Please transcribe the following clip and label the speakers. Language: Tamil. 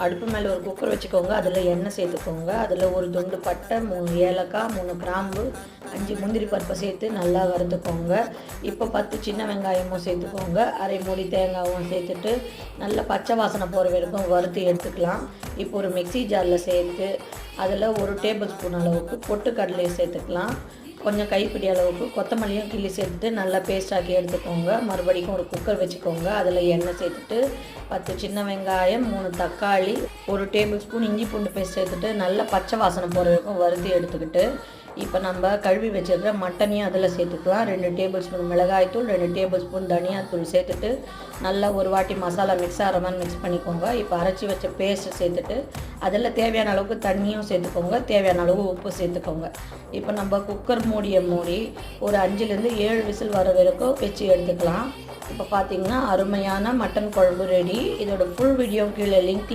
Speaker 1: அடுப்பு மேலே ஒரு குக்கர் வச்சுக்கோங்க. அதில் எண்ணெய் சேர்த்துக்கோங்க. அதில் ஒரு துண்டு பட்டை, 3 ஏலக்காய், 3 கிராம்பு, 5 முந்திரி பருப்பை சேர்த்து நல்லா வறுத்துக்கோங்க. இப்போ 10 சின்ன வெங்காயமும் சேர்த்துக்கோங்க. அரை மூடி தேங்காயும் சேர்த்துட்டு நல்லா பச்சை வாசனை போகிற வரைக்கும் வறுத்து எடுத்துக்கலாம். இப்போ ஒரு மிக்ஸி ஜாரில் சேர்த்து அதில் 1 டேபிள் ஸ்பூன் அளவுக்கு பொட்டுக்கடலையை சேர்த்துக்கலாம். கொஞ்சம் கைப்பிடி அளவுக்கு கொத்தமல்லியும் கிள்ளி சேர்த்துட்டு நல்லா பேஸ்டாக்கி எடுத்துக்கோங்க. மறுபடியும் ஒரு குக்கர் வச்சுக்கோங்க. அதில் எண்ணெய் சேர்த்துட்டு 10 சின்ன வெங்காயம், 3 தக்காளி, 1 டேபிள் ஸ்பூன் இஞ்சி பூண்டு பேஸ்ட் சேர்த்துட்டு நல்லா பச்சை வாசனை போகிற வரைக்கும் வறுத்து எடுத்துக்கிட்டு இப்போ நம்ம கழுவி வச்சுருக்கிற மட்டனையும் அதில் சேர்த்துக்கலாம். 2 டேபிள் ஸ்பூன் மிளகாய்த்தூள், 2 டேபிள் ஸ்பூன் தனியாத்தூள் சேர்த்துட்டு நல்லா ஒரு வாட்டி மசாலா மிக்ஸ் ஆகிற மாதிரி மிக்ஸ் பண்ணிக்கோங்க. இப்போ அரைச்சி வச்ச பேஸ்ட்டு சேர்த்துட்டு அதில் தேவையான அளவுக்கு தண்ணியும் சேர்த்துக்கோங்க. தேவையான அளவு உப்பு சேர்த்துக்கோங்க. இப்போ நம்ம குக்கர் மூடியை மூடி ஒரு 5லேருந்து 7 விசில் வர வரைக்கும் வச்சு எடுத்துக்கலாம். இப்போ பார்த்திங்கன்னா அருமையான மட்டன் குழம்பு ரெடி. இதோட ஃபுல் வீடியோ கீழே லிங்க்